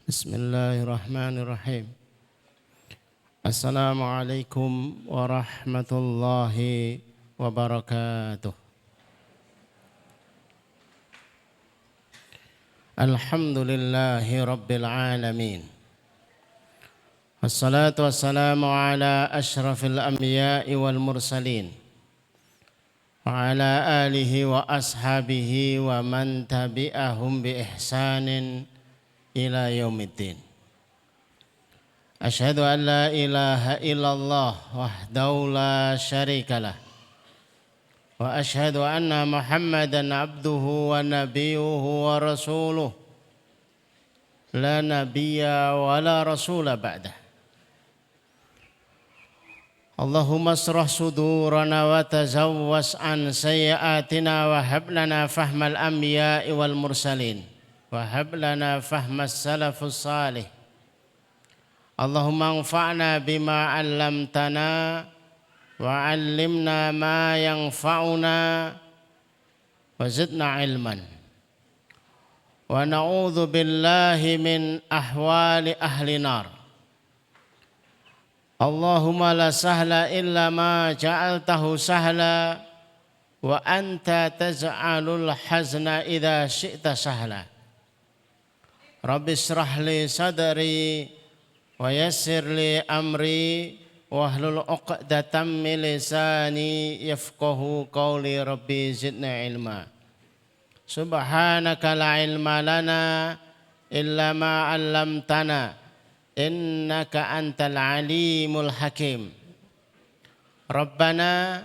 Bismillahirrahmanirrahim. Assalamualaikum warahmatullahi wabarakatuh. Alhamdulillahi rabbil alamin. Wassalatu wassalamu ala ashrafil anbiya'i wal mursalin wa ala alihi wa ashabihi wa man tabi'ahum bi ihsanin ila yaumiddin. Asyhadu an la ilaha illallah wahdahu la syarikalah wa asyhadu anna Muhammadan abduhu wa nabiyuhu wa rasuluh la nabiyya wa la rasula ba'dah. Allahumma asrah sudurana wa tazawwas an sayyiatina wa hab lana fahmal anbiya'i wal mursalin wa hab lana fahmas salafus salih. Allahumma anfa'na bima 'allamtana wa 'allimna ma yanfa'una wa zidna ilman. Wa na'udzu billahi min ahwali ahli nar. Allahumma la sahla illa ma ja'altahu sahla wa anta taj'alul hazna idza syi'ta sahla. Rabbi shrah li sadri wa yassir li amri wahlul 'uqdatam min lisani yafqahu qawli. Rabbi zidna ilma. Subhanaka la ilma lana illa ma 'allamtana innaka antal alimul hakim. Rabbana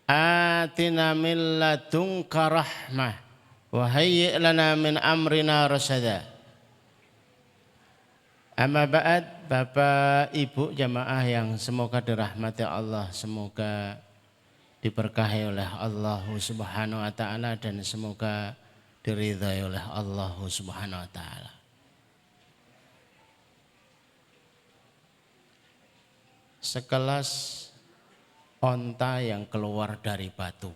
atina min ladunka rahmah wa hayyi' lana min amrina rasyada. Amma ba'd, Bapak Ibu jamaah yang semoga dirahmati Allah, semoga diberkahi oleh Allah Subhanahu wa taala dan semoga diridhai oleh Allah Subhanahu wa taala. Sekelas onta yang keluar dari batu,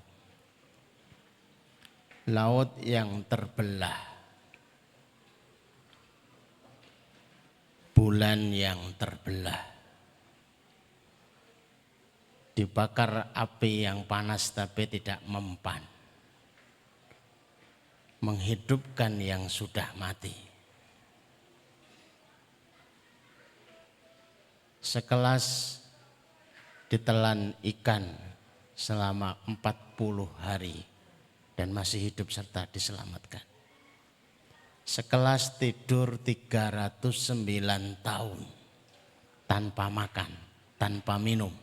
laut yang terbelah, bulan yang terbelah, dibakar api yang panas tapi tidak mempan, menghidupkan yang sudah mati. Sekelas ditelan ikan selama 40 hari dan masih hidup serta diselamatkan. Sekelas tidur 309 tahun tanpa makan, tanpa minum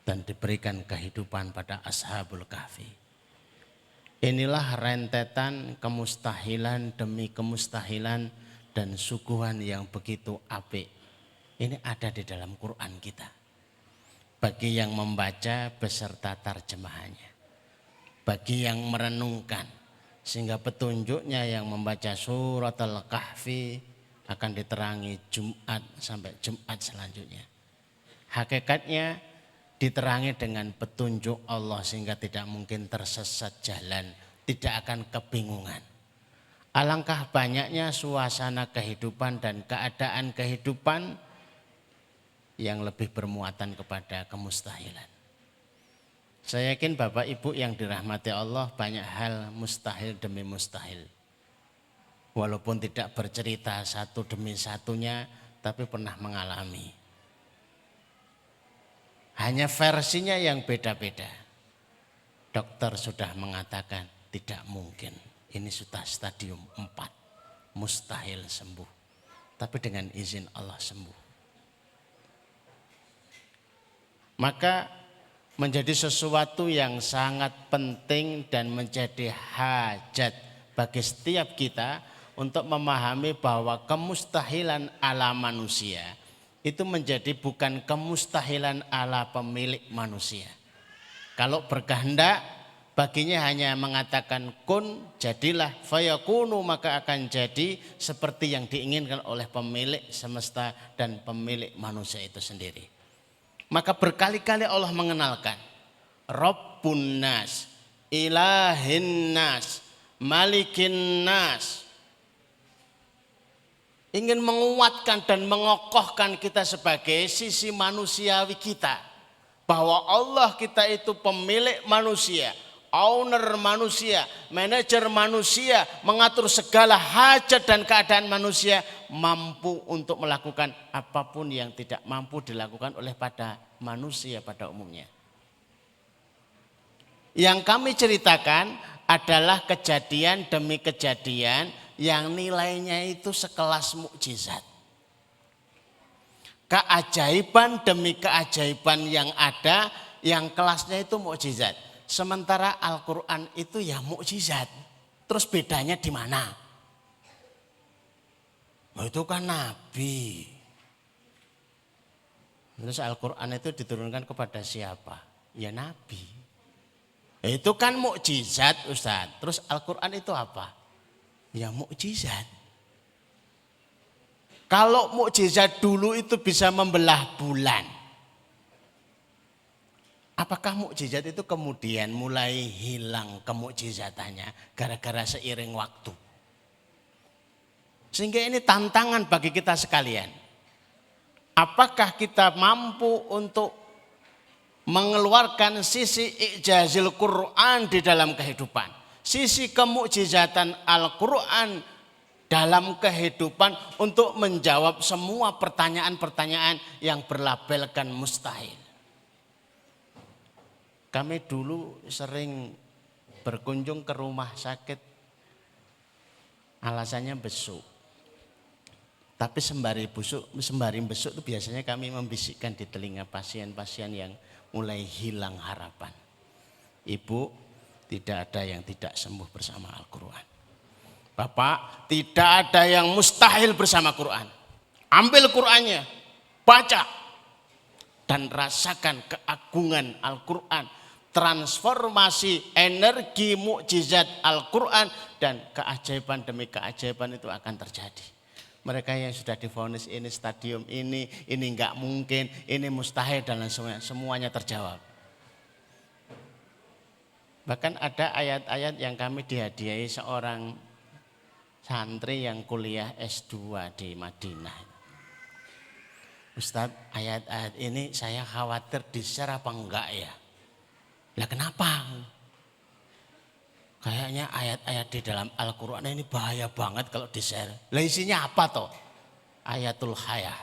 dan diberikan kehidupan pada Ashabul Kahfi. Inilah rentetan kemustahilan demi kemustahilan dan suguhan yang begitu apik. Ini ada di dalam Quran kita. Bagi yang membaca beserta terjemahannya. Bagi yang merenungkan. Sehingga petunjuknya yang membaca surat Al-Kahfi akan diterangi Jumat sampai Jumat selanjutnya. Hakikatnya diterangi dengan petunjuk Allah sehingga tidak mungkin tersesat jalan. Tidak akan kebingungan. Alangkah banyaknya suasana kehidupan dan keadaan kehidupan yang lebih bermuatan kepada kemustahilan. Saya yakin Bapak Ibu yang dirahmati Allah banyak hal mustahil demi mustahil. Walaupun tidak bercerita satu demi satunya, tapi pernah mengalami. Hanya versinya yang beda-beda. Dokter sudah mengatakan tidak mungkin. Ini sudah stadium 4, mustahil sembuh. Tapi dengan izin Allah sembuh. Maka menjadi sesuatu yang sangat penting dan menjadi hajat bagi setiap kita untuk memahami bahwa kemustahilan ala manusia itu menjadi bukan kemustahilan ala pemilik manusia. Kalau berkehendak baginya hanya mengatakan kun jadilah, fayakunu maka akan jadi seperti yang diinginkan oleh pemilik semesta dan pemilik manusia itu sendiri. Maka berkali-kali Allah mengenalkan Rabbun nas, Ilahin nas, Malikin nas. ingin menguatkan dan mengokohkan kita sebagai sisi manusiawi kita. Bahwa Allah kita itu pemilik manusia, owner manusia, manajer manusia, mengatur segala hajat dan keadaan manusia, mampu untuk melakukan apapun yang tidak mampu dilakukan oleh pada manusia pada umumnya. Yang kami ceritakan adalah kejadian demi kejadian yang nilainya itu sekelas mukjizat. Keajaiban demi keajaiban yang ada, yang kelasnya itu mukjizat. Sementara Al-Quran itu ya mukjizat. Terus bedanya di mana? Oh, itu kan Nabi. Terus Al-Quran itu diturunkan kepada siapa? Ya Nabi. Itu kan mukjizat, Ustaz. Terus Al-Quran itu apa? Ya mukjizat. Kalau mukjizat dulu itu bisa membelah bulan. Apakah mukjizat itu kemudian mulai hilang kemukjizatannya gara-gara seiring waktu? Sehingga ini tantangan bagi kita sekalian. Apakah kita mampu untuk mengeluarkan sisi ijazil Quran di dalam kehidupan? Sisi kemukjizatan Al-Quran dalam kehidupan untuk menjawab semua pertanyaan-pertanyaan yang berlabelkan mustahil. Kami dulu sering berkunjung ke rumah sakit, alasannya besuk. Tapi sembari besuk itu biasanya kami membisikkan di telinga pasien-pasien yang mulai hilang harapan. Ibu, tidak ada yang tidak sembuh bersama Al-Quran. Bapak, tidak ada yang mustahil bersama Quran. Ambil Qurannya, baca, dan rasakan keagungan Al-Quran. Transformasi energi mukjizat Al-Quran dan keajaiban demi keajaiban itu akan terjadi. Mereka yang sudah divonis ini stadium ini enggak mungkin, ini mustahil dan semuanya terjawab. Bahkan ada ayat-ayat yang kami dihadiahi seorang santri yang kuliah S2 di Madinah. Ustadz, ayat-ayat ini saya khawatir di-share apa enggak ya? Lah kenapa? Kayaknya ayat-ayat di dalam Al-Quran ini bahaya banget kalau di-share. Lah isinya apa toh? Ayatul hayah.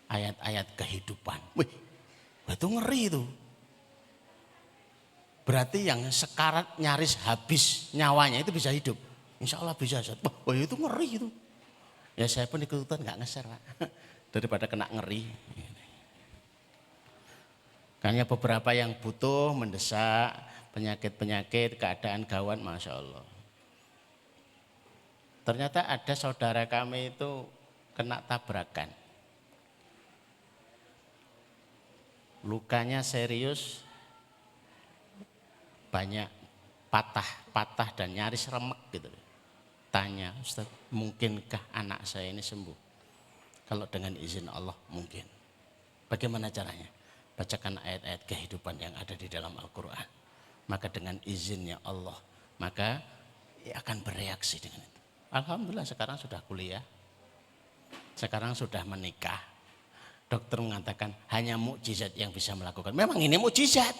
Ayat-ayat kehidupan. Wih, itu ngeri itu. Berarti yang sekarat nyaris habis nyawanya itu bisa hidup. Insya Allah bisa. Wah itu ngeri itu. Ya saya pun ikutan gak nge-share Pak. Daripada kena ngeri. Hanya beberapa yang butuh mendesak, penyakit-penyakit, keadaan gawat, Masya Allah. Ternyata ada saudara kami itu kena tabrakan. Lukanya serius, banyak patah dan nyaris remek gitu. Tanya, Ustaz, mungkinkah anak saya ini sembuh? Kalau dengan izin Allah mungkin. Bagaimana caranya? Bacakan ayat-ayat kehidupan yang ada di dalam Al-Quran. Maka dengan izinnya Allah, maka akan bereaksi dengan itu. Alhamdulillah sekarang sudah kuliah. Sekarang sudah menikah. Dokter mengatakan hanya mukjizat yang bisa melakukan. Memang ini mukjizat.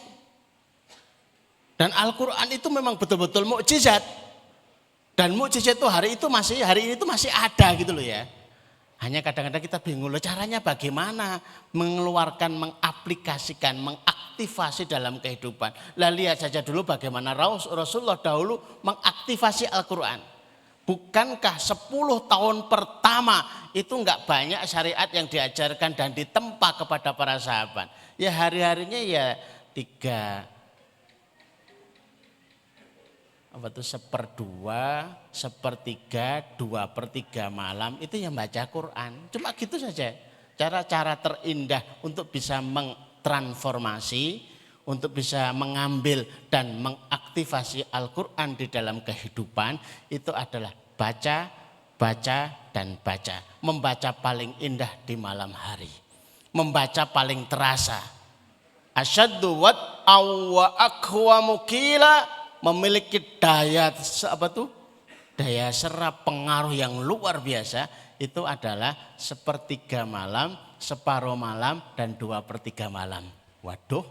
Dan Al-Quran itu memang betul-betul mukjizat. Dan mukjizat itu hari ini itu masih ada gitu loh ya. Hanya kadang-kadang kita bingung loh caranya bagaimana mengeluarkan, mengaplikasikan, mengaktifasi dalam kehidupan. Lah lihat saja dulu bagaimana Rasulullah dahulu mengaktifasi Al-Quran. Bukankah 10 tahun pertama itu enggak banyak syariat yang diajarkan dan ditempa kepada para sahabat. Ya hari-harinya ya 1/2, 1/3, 2/3 malam itu yang baca Quran. Cuma gitu saja. Cara-cara terindah untuk bisa mentransformasi, untuk bisa mengambil dan mengaktifasi Al-Quran di dalam kehidupan itu adalah baca, dan baca. Membaca paling indah di malam hari. Membaca paling terasa. Asyaddu wa aqwamu qila, memiliki daya daya serap pengaruh yang luar biasa itu adalah 1/3 malam, separuh malam, dan 2/3 malam. Waduh,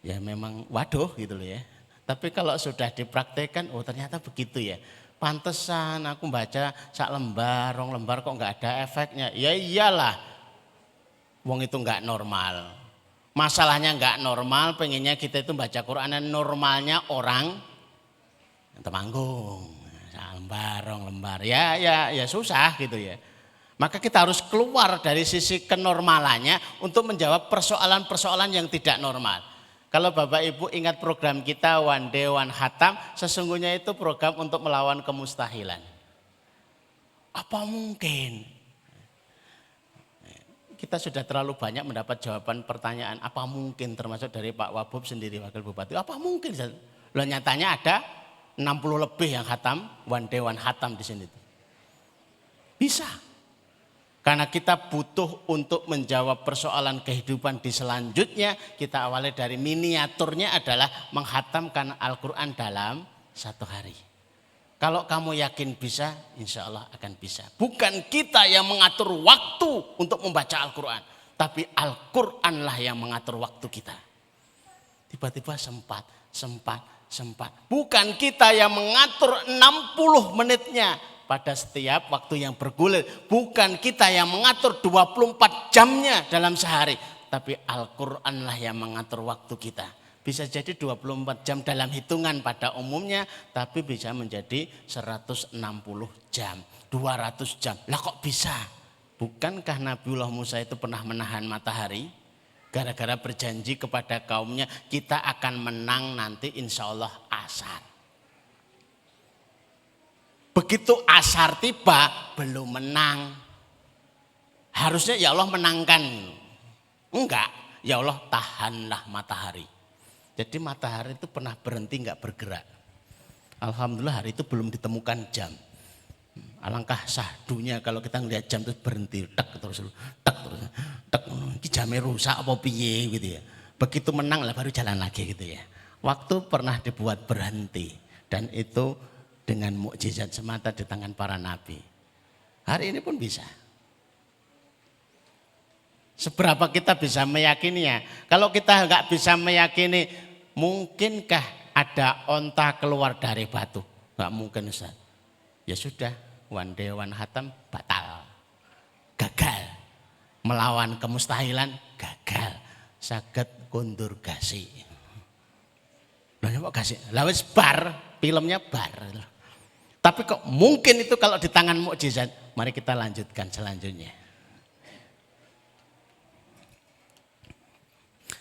ya memang waduh gitu loh ya. Tapi kalau sudah dipraktekkan, oh ternyata begitu ya. Pantesan aku baca sak lembar, rong lembar kok nggak ada efeknya. Ya iyalah, wong itu nggak normal. Masalahnya nggak normal, pengennya kita itu baca Quran, normalnya orang temanggung, lembar, rong lembar, ya susah gitu ya. Maka kita harus keluar dari sisi kenormalannya untuk menjawab persoalan-persoalan yang tidak normal. Kalau Bapak Ibu ingat program kita One Day One Khatam, sesungguhnya itu program untuk melawan kemustahilan. Apa mungkin? Kita sudah terlalu banyak mendapat jawaban pertanyaan apa mungkin, termasuk dari Pak Wabub sendiri wakil bupati. Apa mungkin? Loh nyatanya ada 60 lebih yang khatam, One Day One Khatam di sini. Bisa. Karena kita butuh untuk menjawab persoalan kehidupan di selanjutnya, kita awali dari miniaturnya adalah menghatamkan Al-Quran dalam 1 hari. Kalau kamu yakin bisa, insya Allah akan bisa. Bukan kita yang mengatur waktu untuk membaca Al-Quran. Tapi Al-Quranlah yang mengatur waktu kita. Tiba-tiba sempat. Bukan kita yang mengatur 60 menitnya pada setiap waktu yang bergulir. Bukan kita yang mengatur 24 jamnya dalam sehari. Tapi Al-Quranlah yang mengatur waktu kita. Bisa jadi 24 jam dalam hitungan pada umumnya, tapi bisa menjadi 160 jam, 200 jam. Lah kok bisa? Bukankah Nabiullah Musa itu pernah menahan matahari? Gara-gara berjanji kepada kaumnya, kita akan menang nanti insya Allah asar. Begitu asar tiba, belum menang. Harusnya ya Allah menangkan. Enggak, ya Allah tahanlah matahari. Jadi matahari itu pernah berhenti nggak bergerak. Alhamdulillah hari itu belum ditemukan jam. Alangkah sahdunya kalau kita ngelihat jam terus berhenti, tek terus. Ini jamnya rusak apa piye gitu ya. Begitu menang lah baru jalan lagi gitu ya. Waktu pernah dibuat berhenti dan itu dengan mukjizat semata di tangan para nabi. Hari ini pun bisa. Seberapa kita bisa meyakininya? Kalau kita nggak bisa meyakini, mungkinkah ada onta keluar dari batu? Nggak mungkin Ustaz. Ya sudah, One Day One Khatam batal. Gagal. Melawan kemustahilan gagal. Saged kundur gasi. Lah kok gasi? Lah wis bar, filmnya bar. Tapi kok mungkin itu kalau di tangan mukjizat? Mari kita lanjutkan selanjutnya.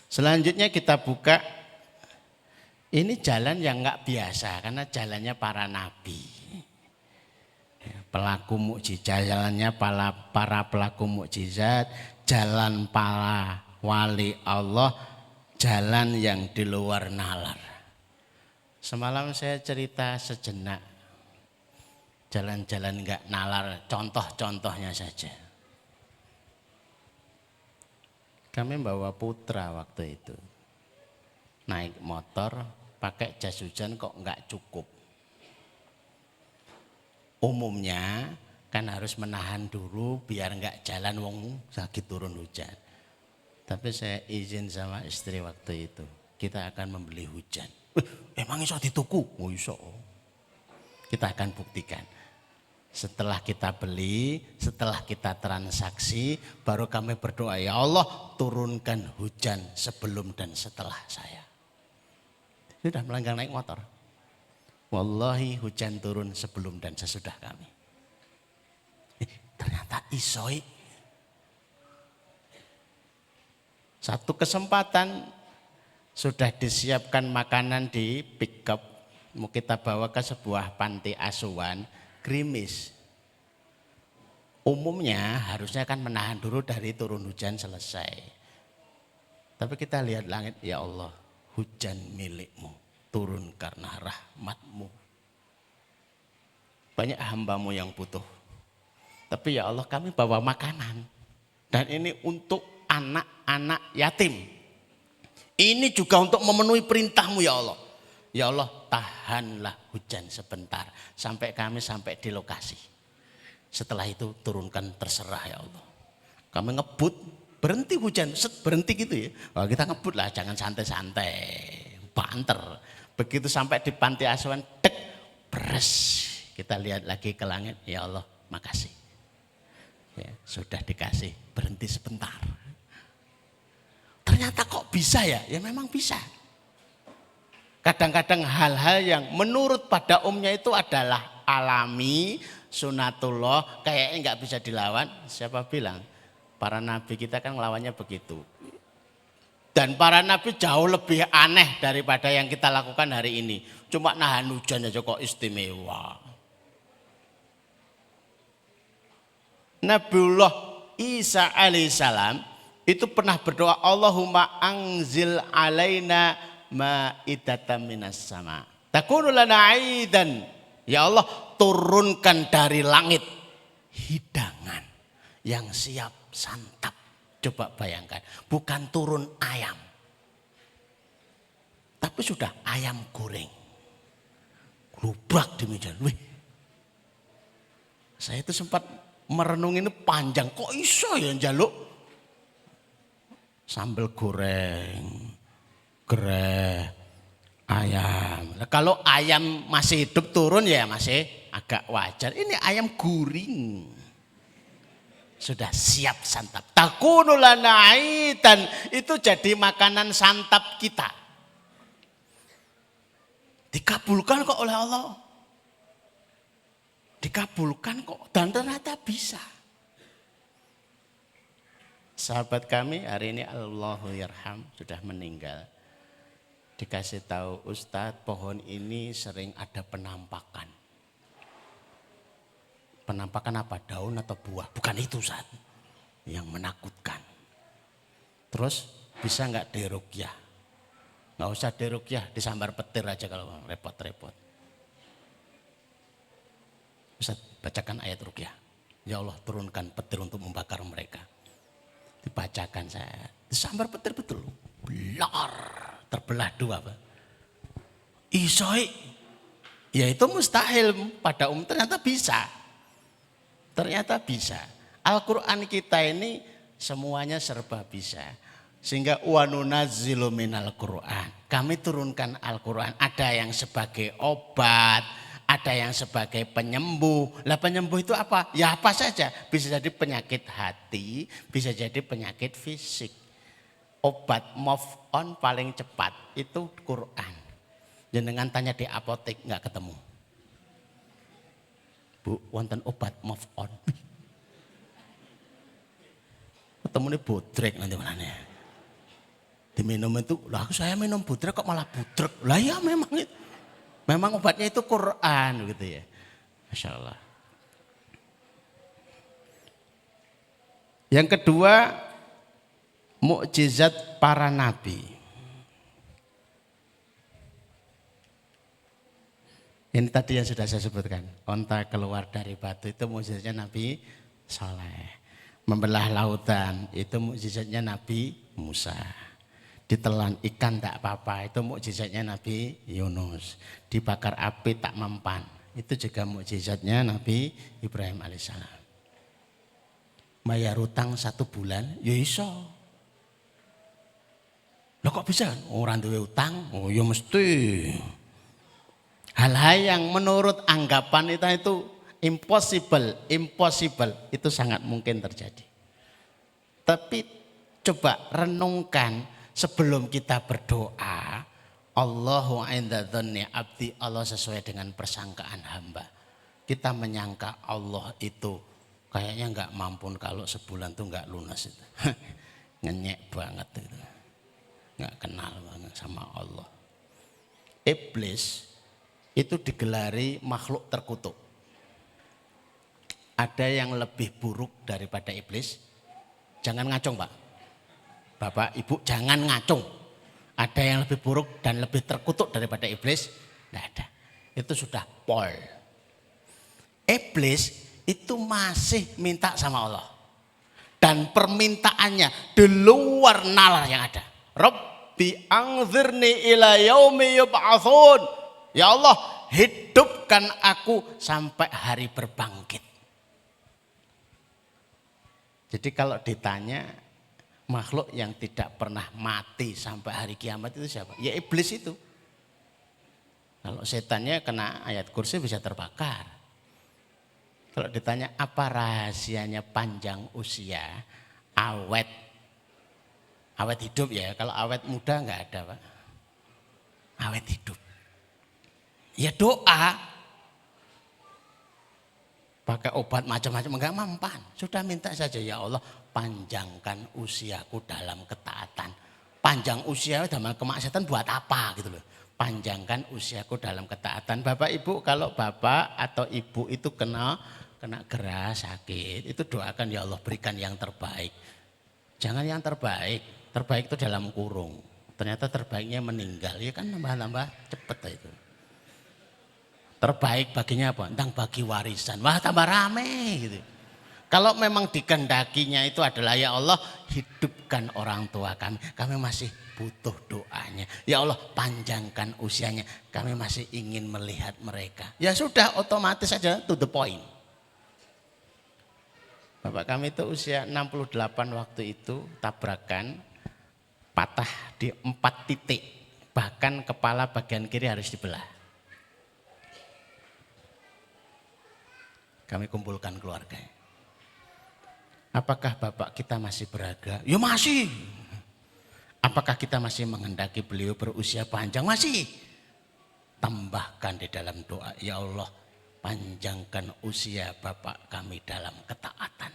Selanjutnya kita buka, ini jalan yang nggak biasa karena jalannya para nabi. Pelaku mukjizat, jalannya para pelaku mukjizat, jalan para wali Allah, jalan yang di luar nalar. Semalam saya cerita sejenak jalan-jalan nggak nalar, contoh-contohnya saja. Kami bawa putra waktu itu, naik motor, pakai jas hujan kok nggak cukup. Umumnya kan harus menahan dulu biar nggak jalan wong lagi turun hujan. Tapi saya izin sama istri waktu itu, kita akan membeli hujan. Emang iso dituku? Oh iso. Kita akan buktikan. Setelah kita beli, setelah kita transaksi, baru kami berdoa, ya Allah turunkan hujan sebelum dan setelah saya. Sudah melanggar naik motor. Wallahi hujan turun sebelum dan sesudah kami. Ternyata isoi. Satu kesempatan sudah disiapkan makanan di pick up. Mau kita bawa ke sebuah panti asuhan. Gerimis. Umumnya harusnya kan menahan dulu dari turun hujan selesai. Tapi kita lihat langit, ya Allah, hujan milikmu, turun karena rahmatmu. Banyak hambamu yang butuh. Tapi ya Allah kami bawa makanan. Dan ini untuk anak-anak yatim. Ini juga untuk memenuhi perintahmu ya Allah. Ya Allah, tahanlah hujan sebentar sampai kami sampai di lokasi. Setelah itu turunkan, terserah ya Allah. Kami ngebut, berhenti hujan, berhenti gitu ya. Oh, kita ngebut lah, jangan santai-santai, banter. Begitu sampai di panti asuhan, dek, beres. Kita lihat lagi ke langit, ya Allah, makasih. Ya, sudah dikasih, berhenti sebentar. Ternyata kok bisa ya? Ya memang bisa. Kadang-kadang hal-hal yang menurut pada umumnya itu adalah alami, sunatullah, kayaknya nggak bisa dilawan. Siapa bilang? Para nabi kita kan ngelawannya begitu. Dan para nabi jauh lebih aneh daripada yang kita lakukan hari ini. Cuma nahan hujan aja kok istimewa. Nabiullah Isa alaihissalam itu pernah berdoa, Allahumma anzil alaina ma'idatan minas sama. Takunu lana aidan. Ya Allah, turunkan dari langit hidangan yang siap santap. Coba bayangkan, bukan turun ayam. Tapi sudah ayam goreng. Lubrak di meja. Wih. Saya itu sempat merenung ini panjang. Kok iso ya njaluk? Sambal goreng, gereh, ayam. Nah, kalau ayam masih hidup turun ya masih agak wajar. Ini ayam guring. Sudah siap santap. Takunu lana aidan, itu jadi makanan santap kita. Dikabulkan kok oleh Allah. Dikabulkan kok, dan ternyata bisa. Sahabat kami hari ini Allahu yarham sudah meninggal. Dikasih tahu Ustadz, pohon ini sering ada penampakan. Penampakan apa? Daun atau buah? Bukan itu Ustadz. Yang menakutkan. Terus bisa nggak diruqyah? Nggak usah diruqyah, disambar petir aja kalau repot-repot. Ustaz, bacakan ayat ruqyah. Ya Allah, turunkan petir untuk membakar mereka. Dibacakan saya. Disambar petir betul. Blar, terbelah dua, Pak. Isoi. Ya itu mustahil pada ternyata bisa. Ternyata bisa. Al-Quran kita ini semuanya serba bisa. Sehingga wanunazzilu minal Quran. Kami turunkan Al-Quran. Ada yang sebagai obat, ada yang sebagai penyembuh. Lah penyembuh itu apa? Ya apa saja. Bisa jadi penyakit hati, bisa jadi penyakit fisik. Obat move on paling cepat itu Quran. Jenengan tanya di apotek nggak ketemu. Bu, wonten obat move on. Ketemu nih bodrek nanti mana? Diminum itu, lah saya minum bodrek kok malah budrek. Lah ya memang itu. Memang obatnya itu Quran gitu ya. Masya Allah. Yang kedua, mukjizat para nabi. Ini tadi yang sudah saya sebutkan. Onta keluar dari batu itu mukjizatnya Nabi Saleh. Membelah lautan itu mukjizatnya Nabi Musa. Ditelan ikan tak apa-apa itu mukjizatnya Nabi Yunus. Dibakar api tak mempan itu juga mukjizatnya Nabi Ibrahim alaihissalam. Bayar utang 1 bulan ya iso. Loh kok bisa? Orang duwe utang? Oh ya mesti. Hal-hal yang menurut anggapan itu impossible itu sangat mungkin terjadi. Tapi coba renungkan sebelum kita berdoa, Allahu inda dzanni abdi, Allah sesuai dengan persangkaan hamba. Kita menyangka Allah itu kayaknya nggak mampu kalau sebulan tuh nggak lunas itu. Ngenyek banget itu. Nggak kenal banget sama Allah. Iblis itu digelari makhluk terkutuk. Ada yang lebih buruk daripada iblis. Jangan ngacung Pak. Bapak, Ibu jangan ngacung. Ada yang lebih buruk dan lebih terkutuk daripada iblis? Tidak ada. Itu sudah pol. Iblis itu masih minta sama Allah. Dan permintaannya di luar nalar yang ada. Rob, Rabbi anzirni ila yaumi yub'atsun. Ya Allah, hidupkan aku sampai hari berbangkit. Jadi kalau ditanya makhluk yang tidak pernah mati sampai hari kiamat itu siapa? Ya iblis itu. Kalau setannya kena ayat kursi bisa terbakar. Kalau ditanya apa rahasianya panjang usia, awet hidup ya. Kalau awet muda nggak ada Pak. Awet hidup. Ya doa. Pakai obat macam-macam enggak mempan. Sudah minta saja ya Allah panjangkan usiaku dalam ketaatan. Panjang usia dalam kemaksiatan buat apa gitu loh. Panjangkan usiaku dalam ketaatan. Bapak Ibu kalau bapak atau ibu itu kena gerah sakit itu doakan ya Allah berikan yang terbaik. Jangan yang terbaik. Terbaik itu dalam kurung. Ternyata terbaiknya meninggal ya kan nambah-nambah cepet itu. Terbaik baginya apa? Tentang bagi warisan. Wah tambah rame gitu. Kalau memang dikendakinya itu adalah ya Allah hidupkan orang tua kami. Kami masih butuh doanya. Ya Allah panjangkan usianya. Kami masih ingin melihat mereka. Ya sudah otomatis saja to the point. Bapak kami itu usia 68 waktu itu tabrakan patah di 4 titik. Bahkan kepala bagian kiri harus dibelah. Kami kumpulkan keluarga. Apakah bapak kita masih beraga? Ya masih. Apakah kita masih menghendaki beliau berusia panjang? Masih. Tambahkan di dalam doa, ya Allah panjangkan usia bapak kami dalam ketaatan.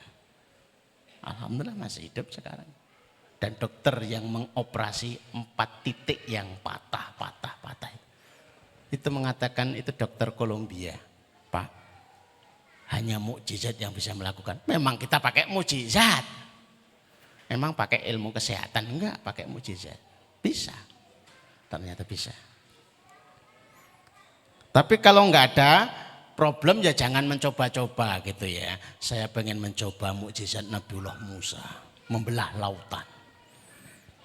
Alhamdulillah masih hidup sekarang. Dan dokter yang mengoperasi 4 titik yang patah. Itu mengatakan itu dokter Kolombia. Pak, hanya mukjizat yang bisa melakukan. Memang kita pakai mukjizat. Memang pakai ilmu kesehatan enggak, pakai mukjizat. Bisa. Ternyata bisa. Tapi kalau enggak ada problem ya jangan mencoba-coba gitu ya. Saya pengen mencoba mukjizat Nabiullah Musa, membelah lautan.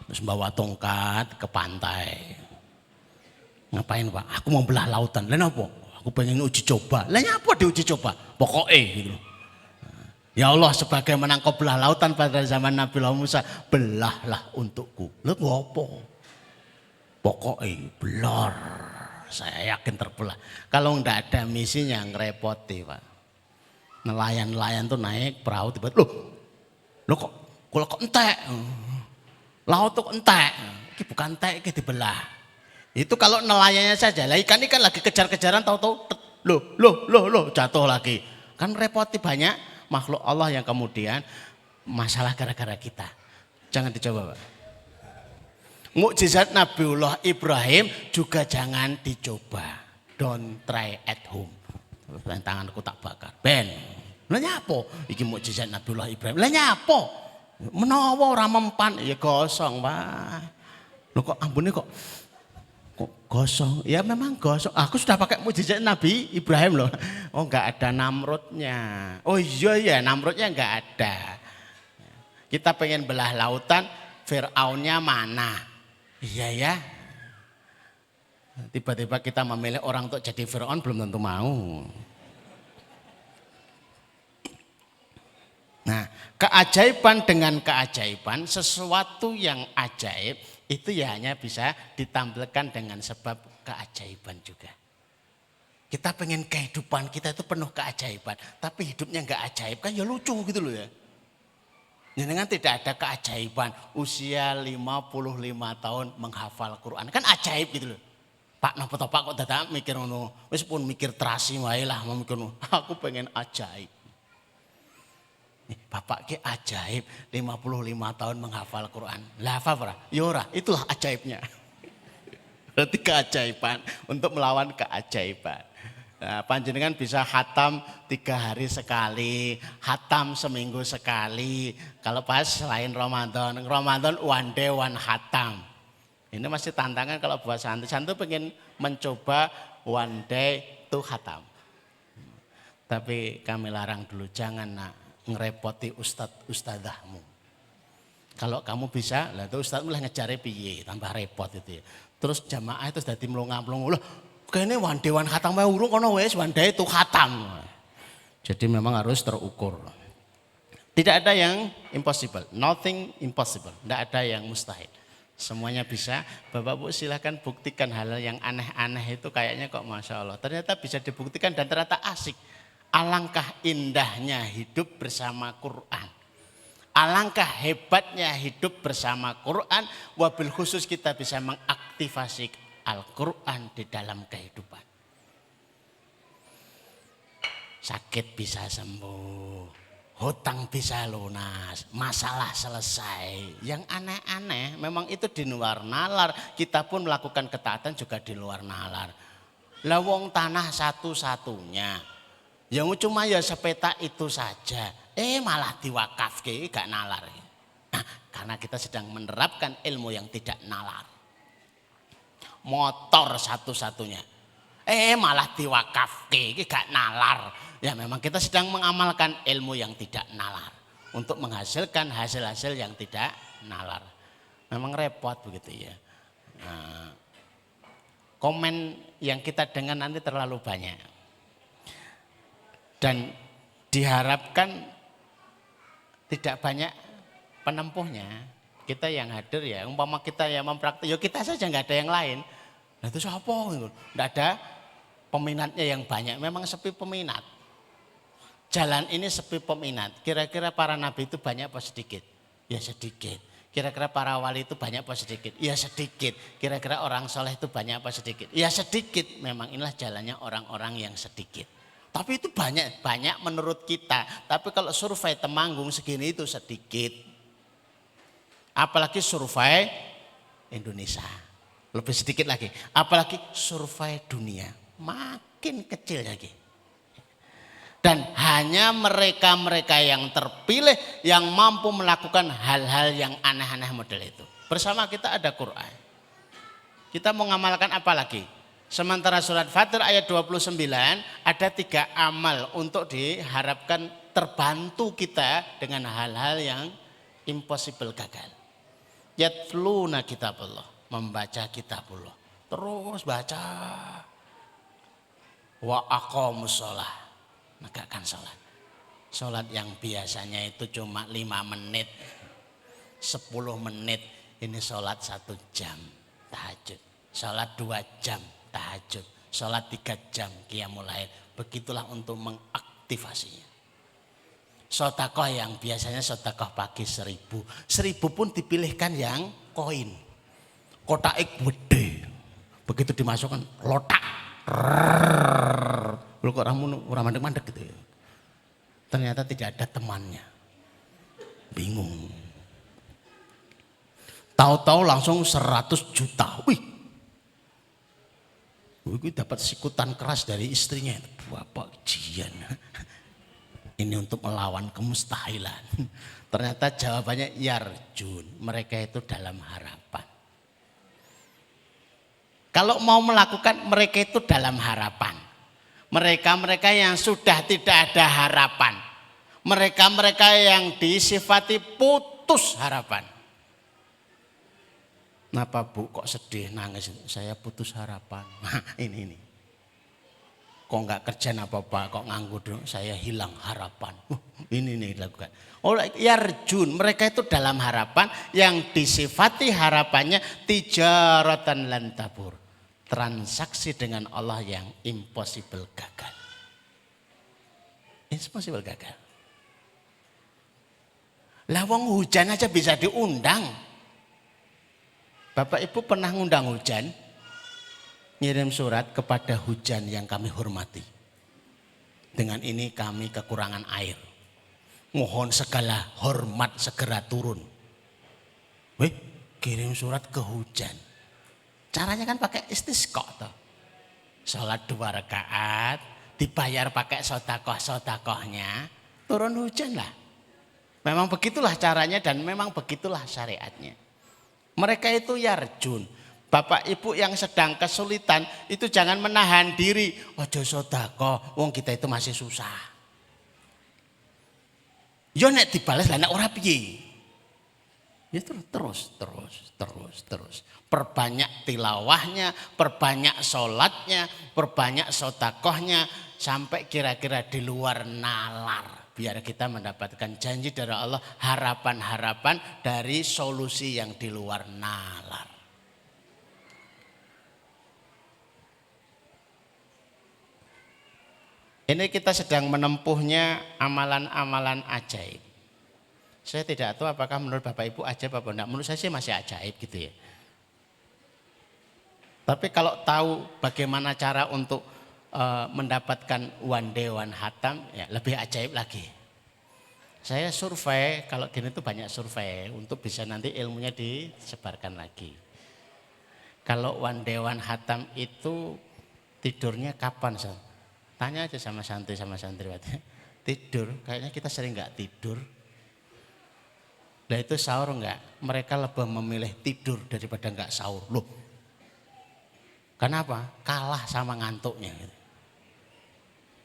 Terus bawa tongkat ke pantai. Ngapain Pak? Aku mau belah lautan. Lain apa? Aku pengen uji coba. Lain apa diuji coba? Pokoknya gitu. Ya Allah sebagaimana engkau belah lautan pada zaman Nabiullah Musa, belahlah untukku. Lu ngopo? Pokoknya belar. Saya yakin terbelah. Kalau enggak ada misinya ngerepoti Pak. Nelayan-nelayan tuh naik perahu tiba-tiba. Loh kok entek? Laut tuh entek. Ini bukan entek, ini dibelah. Itu kalau nelayannya saja, lah ikan lagi kejar-kejaran tahu-tahu loh jatuh lagi. Kan repoti banyak makhluk Allah yang kemudian masalah gara-gara kita. Jangan dicoba Pak. Mukjizat Nabiullah Ibrahim juga jangan dicoba. Don't try at home. Tanganku tak bakar. Ben. Lah nyapo iki mukjizat Nabiullah Ibrahim. Lah nyapo? Menawa ora mempan ya gosong Pak. Loh kok ambune kok gosong? Ya memang gosong. Aku sudah pakai mukjizat Nabi Ibrahim loh. Oh enggak ada Namrudnya. Oh iya ya Namrudnya enggak ada. Kita pengen belah lautan, Fir'aunnya mana? Iya ya. Tiba-tiba kita memilih orang untuk jadi Fir'aun belum tentu mau. Nah, keajaiban dengan keajaiban, sesuatu yang ajaib itu ya hanya bisa ditampilkan dengan sebab keajaiban juga. Kita pengen kehidupan kita itu penuh keajaiban, tapi hidupnya enggak ajaib kan ya lucu gitu loh ya. Jangan tidak ada keajaiban usia 55 tahun menghafal Quran kan ajaib gitu loh. Pak napa to Pak kok dadak mikir ngono. Wis pun mikir terasi wae lah mikir ngono. Aku pengen ajaib. Bapak ki ajaib 55 tahun menghafal Quran. Lah hafal ora? Ya ora, itulah ajaibnya. Berarti keajaiban untuk melawan keajaiban. Nah, panjenengan bisa khatam 3 hari sekali, khatam seminggu sekali. Kalau pas selain Ramadan one day one khatam. Ini masih tantangan kalau buat santri. Santri pengen mencoba one day to khatam. Tapi kami larang dulu jangan nak ngerepoti ustadzahmu. Kalau kamu bisa, lah itu Ustaz mulai ngejare piye, tambah repot itu ya. Terus jamaah itu dadi mlonga-mlongo. Loh, kene wan dewan khatam wae urung kono wis wandai itu khatam. Jadi memang harus terukur. Tidak ada yang impossible, nothing impossible. Tidak ada yang mustahil. Semuanya bisa. Bapak Bu silahkan buktikan hal yang aneh-aneh itu kayaknya kok Masya Allah. Ternyata bisa dibuktikan dan ternyata asik. Alangkah indahnya hidup bersama Quran. Alangkah hebatnya hidup bersama Quran. Wabil khusus kita bisa mengaktifasi Al-Quran di dalam kehidupan. Sakit bisa sembuh. Hutang bisa lunas, masalah selesai. Yang aneh-aneh memang itu di luar nalar. Kita pun melakukan ketaatan juga di luar nalar. Lawong tanah satu-satunya. Yang cuma ya sepeta itu saja. Malah diwakafke gak nalar. Nah, karena kita sedang menerapkan ilmu yang tidak nalar. Motor satu-satunya. Malah diwakafke gak nalar. Ya memang kita sedang mengamalkan ilmu yang tidak nalar untuk menghasilkan hasil-hasil yang tidak nalar. Memang repot begitu ya. Nah, komen yang kita dengar nanti terlalu banyak. Dan diharapkan tidak banyak penempuhnya. Kita yang hadir ya, umpama kita yang mempraktik, ya kita saja nggak ada yang lain. Nah itu siapa? Nggak ada peminatnya yang banyak, memang sepi peminat. Jalan ini sepi peminat. Kira-kira para nabi itu banyak apa sedikit? Ya sedikit. Kira-kira para wali itu banyak apa sedikit? Ya sedikit. Kira-kira orang soleh itu banyak apa sedikit? Ya sedikit. Memang inilah jalannya orang-orang yang sedikit. Tapi itu banyak menurut kita. Tapi kalau survei Temanggung segini itu sedikit. Apalagi survei Indonesia. Lebih sedikit lagi. Apalagi survei dunia. Makin kecil lagi. Dan hanya mereka-mereka yang terpilih yang mampu melakukan hal-hal yang aneh-aneh model itu. Bersama kita ada Quran. Kita mau ngamalkan apa lagi? Sementara surat Fatir ayat 29 ada 3 amal untuk diharapkan terbantu kita dengan hal-hal yang impossible gagal. Yatluna kitabullah, membaca kitabullah. Terus baca. Wa aqamus shalah. Menegakkan sholat. Sholat yang biasanya itu cuma 5 menit, 10 menit. Ini sholat 1 jam tahajud. Sholat 2 jam tahajud. Sholat 3 jam qiyamul lail. Begitulah untuk mengaktifasinya. Sedekah yang biasanya sedekah pagi 1000. 1000 pun dipilihkan yang koin. Kotak gede. Begitu dimasukkan lotak. Lu kok orang mandek-mandek gitu ya. Ternyata tidak ada temannya. Bingung. Tahu-tahu langsung 100 juta. Wih. Gue dapat sikutan keras dari istrinya. Bapak jian. Ini untuk melawan kemustahilan. Ternyata jawabannya yarjun. Mereka itu dalam harapan. Kalau mau melakukan mereka itu dalam harapan. Mereka-mereka yang sudah tidak ada harapan. Mereka-mereka yang disifati putus harapan. Kenapa Bu kok sedih nangis? Saya putus harapan. Nah, ini. Kok nggak kerjaan apa-apa, kok nganggur dong? Saya hilang harapan. Ini dilakukan. Oleh yarjun, mereka itu dalam harapan yang disifati harapannya tijaratan lan tabur. Transaksi dengan Allah yang impossible gagal. Impossible gagal. Lah wong hujan aja bisa diundang. Bapak Ibu pernah ngundang hujan? Ngirim surat kepada hujan yang kami hormati. Dengan ini kami kekurangan air. Mohon segala hormat segera turun. Wih, kirim surat ke hujan. Caranya kan pakai istisqa toh. Sholat 2 rakaat, dibayar pakai sodakoh-sodakohnya, turun hujan lah. Memang begitulah caranya dan memang begitulah syariatnya. Mereka itu yarjun. Bapak Ibu yang sedang kesulitan itu jangan menahan diri. Ojo sodakoh, wong kita itu masih susah. Yo nek dibales lah nek ora piye. Ya terus. Perbanyak tilawahnya, perbanyak sholatnya, perbanyak sodakohnya, sampai kira-kira di luar nalar. Biar kita mendapatkan janji dari Allah, harapan-harapan dari solusi yang di luar nalar. Ini kita sedang menempuhnya amalan-amalan ajaib. Saya tidak tahu apakah menurut Bapak Ibu ajaib apa enggak. Menurut saya sih masih ajaib gitu ya. Tapi kalau tahu bagaimana cara untuk mendapatkan one day one hatam, ya lebih ajaib lagi. Saya survei, kalau gini tuh banyak survei untuk bisa nanti ilmunya disebarkan lagi. Kalau one day one hatam itu tidurnya kapan, Son? Tanya aja sama santriwati. Tidur, kayaknya kita sering nggak tidur. Nah itu sahur enggak? Mereka lebih memilih tidur daripada enggak sahur. Loh, kenapa? Kalah sama ngantuknya.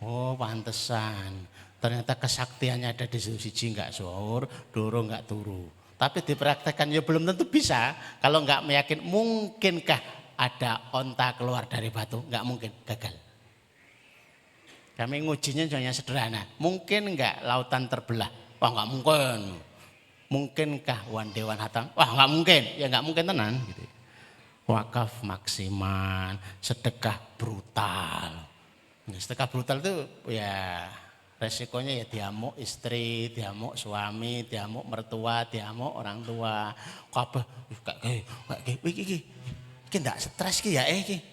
Oh pantesan. Ternyata kesaktiannya ada di siji enggak sahur, doro enggak turu. Tapi dipraktekkan ya belum tentu bisa. Kalau enggak meyakin, mungkinkah ada onta keluar dari batu? Enggak mungkin, gagal. Kami ngujinya hanya sederhana. Mungkin enggak lautan terbelah? Wah enggak mungkin. Mungkinkah one day one hatam? Wah nggak mungkin, ya nggak mungkin tenan. Gitu. Wakaf maksimal, sedekah brutal. Nah, sedekah brutal itu ya resikonya ya diamuk istri, diamuk suami, diamuk mertua, diamuk orang tua. Kabeh kayak iki ndak stres ki ya iki.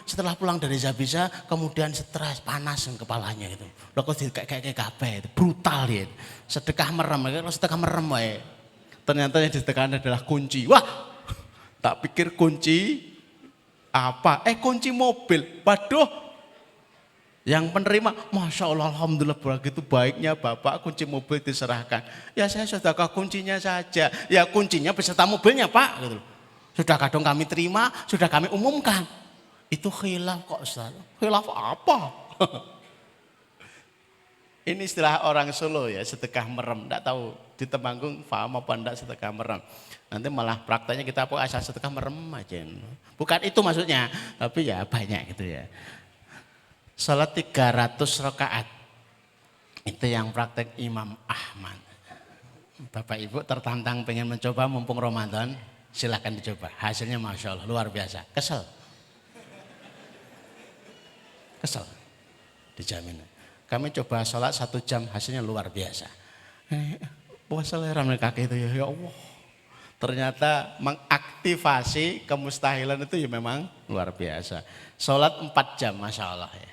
Setelah pulang dari Zabisa kemudian stres panas kepalanya gitu. Lho kok kayak kabeh itu brutal ya. Sedekah merem, kalau sedekah merem wae. Ternyata yang disedekahkan adalah kunci. Wah, tak pikir kunci apa? Kunci mobil. Waduh, yang penerima, masya Allah, alhamdulillah begitu baiknya Bapak kunci mobil diserahkan. Ya saya sedekah kuncinya saja. Ya kuncinya beserta mobilnya Pak. Gitu. Sudah kadang kami terima, sudah kami umumkan. Itu khilaf kok Ustaz. Khilaf apa? Ini istilah orang Solo ya, sedekah merem. Tidak tahu di Temanggung paham apa enggak sedekah merem. Nanti malah prakteknya kita apa asal sedekah merem aja. Bukan itu maksudnya, tapi ya banyak gitu ya. Salat 300 rakaat. Itu yang praktek Imam Ahmad. Bapak Ibu tertantang pengen mencoba mumpung Ramadan, silahkan dicoba. Hasilnya Masya Allah luar biasa. Kesel, dijamin. Kami coba sholat 1 jam, hasilnya luar biasa. Puasa ramai kaki itu ya Allah. Ternyata mengaktifasi kemustahilan itu ya memang luar biasa. Sholat 4 jam, Masya Allah ya.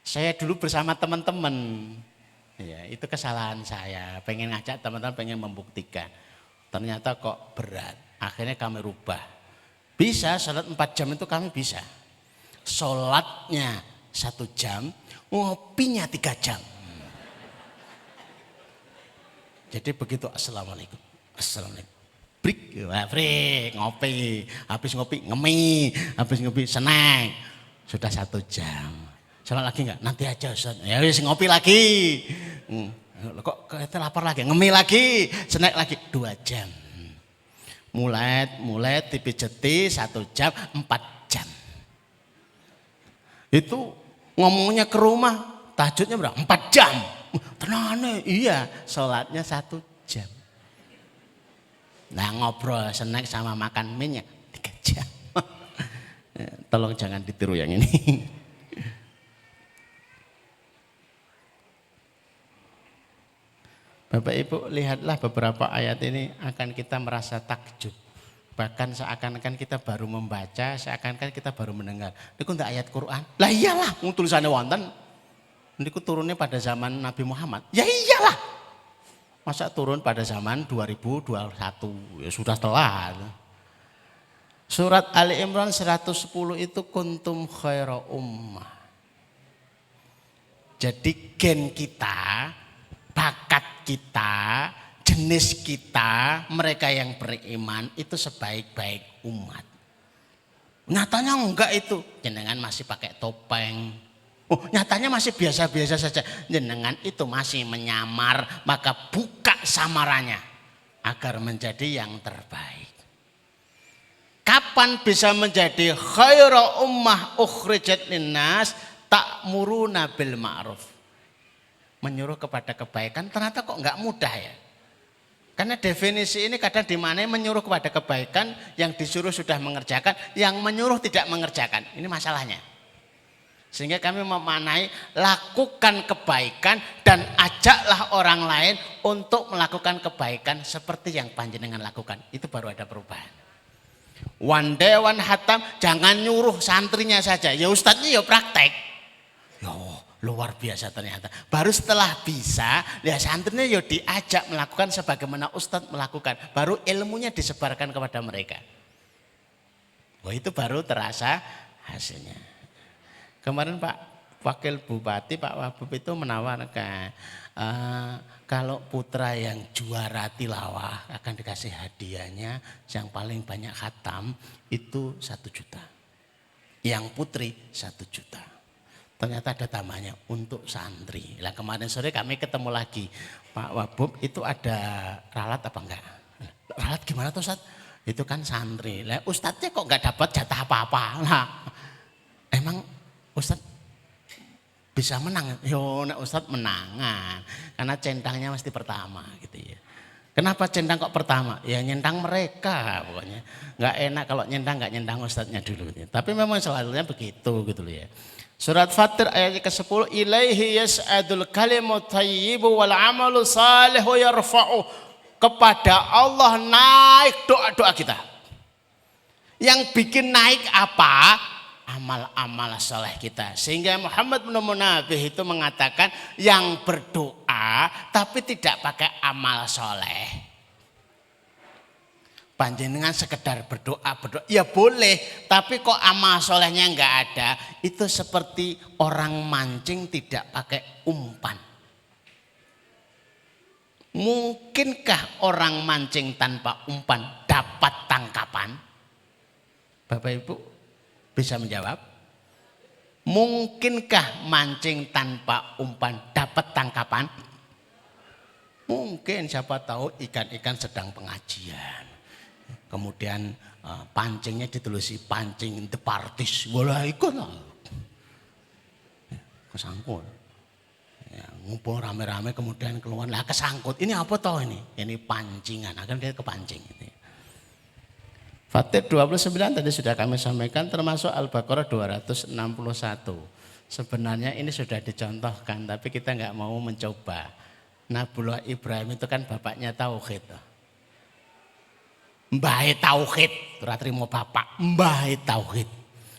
Saya dulu bersama teman-teman, ya itu kesalahan saya. Pengen ngajak teman-teman, pengen membuktikan. Ternyata kok berat. Akhirnya kami rubah. Bisa sholat 4 jam itu kami bisa. Sholatnya 1 jam, ngopinya 3 jam. Jadi begitu assalamualaikum. Break, ngopi. Habis ngopi ngemi, habis ngopi snack. Sudah 1 jam. Sholat lagi enggak? Nanti aja Ustaz. Ya wis ngopi lagi. Kok kita lapar lagi? Ngemi lagi, snack lagi 2 jam. Mulai dipijeti 1 jam, 4 jam. Itu ngomongnya ke rumah, tahajudnya berapa? 4 jam. Tenane, iya, sholatnya 1 jam. Nah ngobrol, snack sama makan minyak 3 jam. Tolong jangan ditiru yang ini. Bapak Ibu lihatlah beberapa ayat ini akan kita merasa takjub. Bahkan seakan-akan kita baru membaca, seakan-akan kita baru mendengar. Ini enggak ayat Quran. Lah iyalah, tulisannya wonten. Ini turunnya pada zaman Nabi Muhammad. Ya iyalah. Masa turun pada zaman 2021, ya sudah telat. Surat Ali Imran 110 itu kuntum khaira ummah. Jadi gen kita, bakat kita, jenis kita, mereka yang beriman itu sebaik-baik umat. Nyatanya enggak itu, jenengan masih pakai topeng. Oh, nyatanya masih biasa-biasa saja. Jenengan itu masih menyamar, maka buka samarannya. agar menjadi yang terbaik. Kapan bisa menjadi khairu ummah ukhrijat linnas? Ta'muruna bil ma'ruf. Menyuruh kepada kebaikan ternyata kok enggak mudah ya. Karena definisi ini kadang dimaknai menyuruh kepada kebaikan, yang disuruh sudah mengerjakan, yang menyuruh tidak mengerjakan. Ini masalahnya. Sehingga kami memaknai lakukan kebaikan dan ajaklah orang lain untuk melakukan kebaikan seperti yang panjenengan lakukan. Itu baru ada perubahan. One day one hatam, jangan nyuruh santrinya saja. Ya ustadznya ya praktek. Ya luar biasa ternyata. Baru setelah bisa, ya santrinya ya diajak melakukan sebagaimana ustadz melakukan. Baru ilmunya disebarkan kepada mereka. Wah itu baru terasa hasilnya. Kemarin Pak Wakil Bupati Pak Wabub itu menawarkan kalau putra yang juara tilawah akan dikasih hadiahnya yang paling banyak khatam itu 1 juta. Yang putri 1 juta. Ternyata ada tambahannya untuk santri. Nah kemarin sore kami ketemu lagi Pak Wabub, itu ada ralat apa enggak? Ralat gimana tuh Ustaz? Itu kan santri. Lah ustadznya kok enggak dapat jatah apa-apa. Nah, emang Ustaz bisa menang? Yo nek Ustaz menangan. Karena centangnya mesti pertama gitu ya. Kenapa centang kok pertama? Ya nyentang mereka pokoknya. Enggak enak kalau nyentang enggak nyentang ustadznya dulu. Ya. Tapi memang selalunya begitu gitu loh ya. Surat Fatir ayat ke-10, ilaihi yas'adul kalimut thayyibu wal amalu salihu yarfa'u. Kepada Allah naik doa-doa kita. Yang bikin naik apa? Amal-amal soleh kita. Sehingga Muhammad bin Munabih itu mengatakan yang berdoa tapi tidak pakai amal soleh. Panjenengan sekedar berdoa ya boleh, tapi kok amal solehnya enggak ada, itu seperti orang mancing tidak pakai umpan. Mungkinkah orang mancing tanpa umpan dapat tangkapan? Bapak Ibu bisa menjawab? Mungkinkah mancing tanpa umpan dapat tangkapan? Mungkin, siapa tahu ikan-ikan sedang pengajian. Kemudian pancingnya ditulis pancing the parties. Boleh ikut lah. Kesangkut. Ya, ngumpul rame-rame kemudian keluar lah kesangkut. Ini apa toh ini? Ini pancingan. Akan dia kepancing. Fatir 29 tadi sudah kami sampaikan, termasuk Al-Baqarah 261. Sebenarnya ini sudah dicontohkan tapi kita nggak mau mencoba. Nabiullah Ibrahim itu kan bapaknya tauhid. Mbahe tauhid, ora trimo bapak, mbahe tauhid.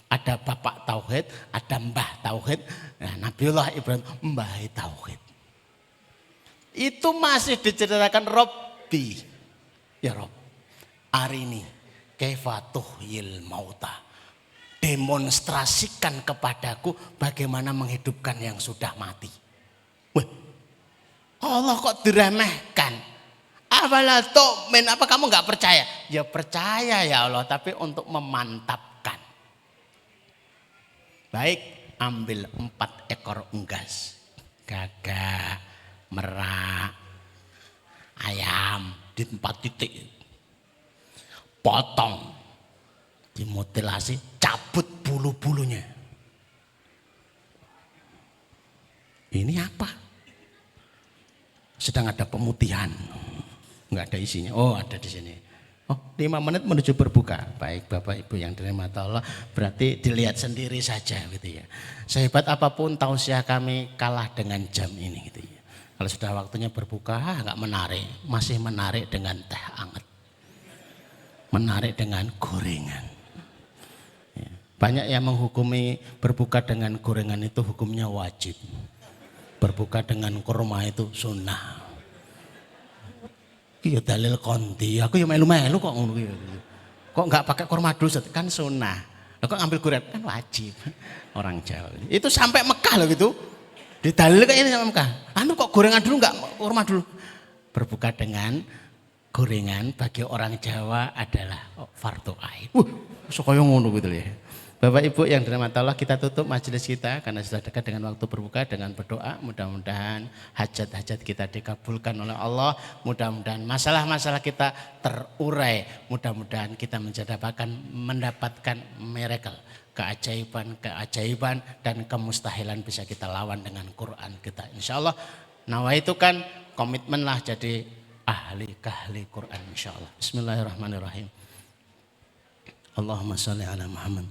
Ada bapak tauhid, ada mbah tauhid. Nah, Nabiullah Ibrahim mbahe tauhid. Itu masih diceritakan Robbi. Ya Rob, arini kaifatuhyil mauta. Demonstrasikan kepadaku bagaimana menghidupkan yang sudah mati. Wah, Allah kok diremehkan. Apalah tu'min, apa kamu nggak percaya? Ya percaya ya Allah, tapi untuk memantapkan. Baik, ambil 4 ekor unggas, gagak, merak, ayam di 4 titik, potong, dimutilasi, cabut bulu-bulunya. Ini apa? Sedang ada pemutihan. Enggak ada isinya. Oh, ada di sini. Oh, 5 menit menuju berbuka. Baik Bapak Ibu yang dirahmati Allah, berarti dilihat sendiri saja gitu ya. Sehebat apapun tausiah kami kalah dengan jam ini gitu ya. Kalau sudah waktunya berbuka enggak menarik, masih menarik dengan teh hangat. Menarik dengan gorengan. Ya. Banyak yang menghukumi berbuka dengan gorengan itu hukumnya wajib. Berbuka dengan kurma itu sunnah. Iya dalil konti, aku ya melu-melu kok ngono iki. Kok enggak pakai kurma dulu kan sunnah. Lah kok ngambil gorengan kan wajib. Orang Jawa. Itu sampai Mekah loh gitu. Didalil kayak ini sampai Mekah. Anu kok gorengan dulu enggak kurma dulu. Berbuka dengan gorengan bagi orang Jawa adalah fardu ain. Wah, kaya ngono gitu ya. Bapak Ibu yang dirahmati Allah, kita tutup majelis kita karena sudah dekat dengan waktu berbuka dengan berdoa. Mudah-mudahan hajat-hajat kita dikabulkan oleh Allah. Mudah-mudahan masalah-masalah kita terurai. Mudah-mudahan kita mendapatkan miracle, keajaiban dan kemustahilan bisa kita lawan dengan Quran kita. Insya Allah. Nawa itu kan komitmenlah jadi ahli Quran insya Allah. Bismillahirrahmanirrahim. Allahumma salli ala Muhammad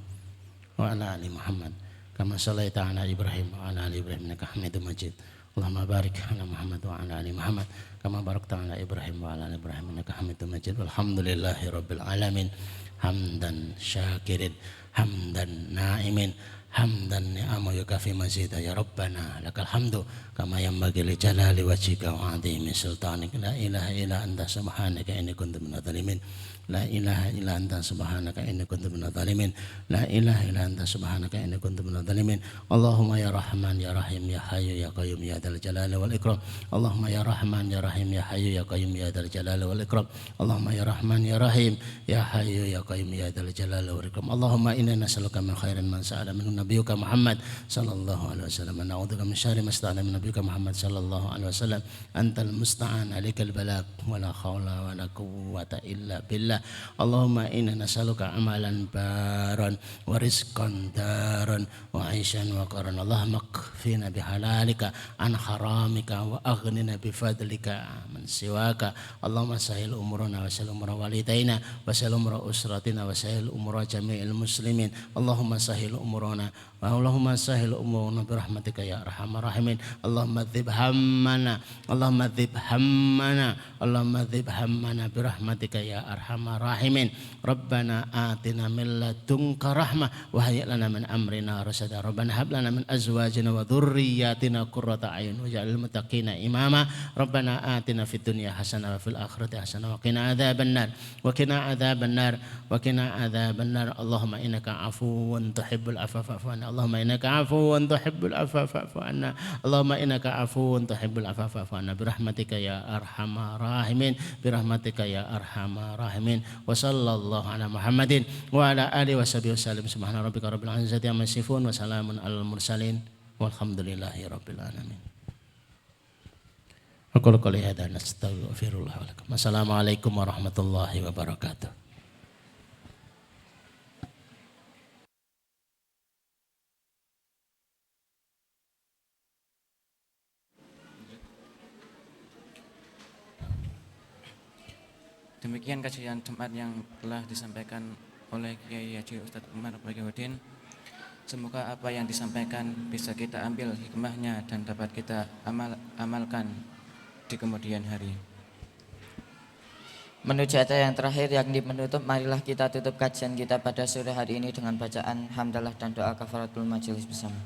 wa ala ali Muhammad kama shallaita ala Ibrahim wa ala ali Ibrahim innaka Hamidum Majid. Allahumma barik ala Muhammad wa ala ali Muhammad kama barakta ala Ibrahim wa ala ali Ibrahim innaka Hamidum Majid. Walhamdulillahi rabbil alamin. Hamdan syakirin, hamdan naimin, hamdan ni'amu yukafi mazida ya Rabbana lakal hamdu kama yanbaghi li jalali wajhika wa 'azimi sultanik. La ilaha illa anta subhanaka inni kuntu minadh dhalimin. La ilaha illa anta subhanaka inni kuntu minadh dhalimin. La ilaha illa anta subhanaka inni kuntu minadh dhalimin. Allahumma ya Rahman ya Rahim ya Hayyu ya Qayyum ya Dzal Jalali wal Ikram. Allahumma ya Rahman ya Rahim ya Hayyu ya Qayyum ya Dzal Jalali wal Ikram. Allahumma ya Rahman ya Rahim ya Hayyu ya Qayyum ya Dzal Jalali wal Ikram. Allahumma inna nas'aluka min khairin man sa'ala minhu nabiyyuka Muhammad sallallahu alaihi wasallam. Na'udzubika min syarri ma sta'ana min nabiyyuka Muhammad sallallahu alaihi wasallam. Antal musta'an, alaikal balagh wa la haula wa la quwwata illa billah. Allahumma inna nas'aluka amalan baran wa rizqan daran wa aishan wa qaran. Allahumma qfina bihalalika an haramika wa aghnina bifadlika man siwaka. Allahumma sahil umurana wa sahil umura walidaina wa sahil umura usratina wa sahil umura jami'il muslimin. Allahumma sahil umurana wa Allahumma sahil umurana birahmatika ya arhamar rahimin. Allahumma dzib hammana, Allahumma dzib hammana, Allahumma dzib hammana birahmatika ya arhamar rahimin. Rabbana atina min ladunka rahmah wa hayyi' lana min amrina rasada. Rabbana hab lana min azwajina wa dhurriyyatina qurrata a'yun waj'alil muttaqina imama. Rabbana atina fid dunya hasanah wa fil akhirati hasanah wa qina adzabannar wa qina adzabannar wa qina adzabannar. Allahumma innaka afuwun tuhibbul afwa fa'fu anna. Allahumma innaka afuwun tuhibbul afwa fa'fu anna. Allahumma innaka afuwun tuhibbul afwa fa'fu anna birahmatika ya arhamar rahimin, birahmatika ya arhamar rahimin. Wa sallallahu ala Muhammadin wa ala alihi washabihi wasallam. Subhana rabbika rabbil izzati amma yasifun wa salamun alal mursalin walhamdulillahi rabbil alamin. Aku qouli hadza nastaghfirullah wa lakum. Assalamualaikum warahmatullahi wabarakatuh. Demikian kajian Jumat yang telah disampaikan oleh Kiai Haji Ustadz Umar Bagiuddin. Semoga apa yang disampaikan bisa kita ambil hikmahnya dan dapat kita amalkan di kemudian hari. Menuju ayat yang terakhir yang menutup, marilah kita tutup kajian kita pada sore hari ini dengan bacaan hamdalah dan doa kafaratul majelis bersama.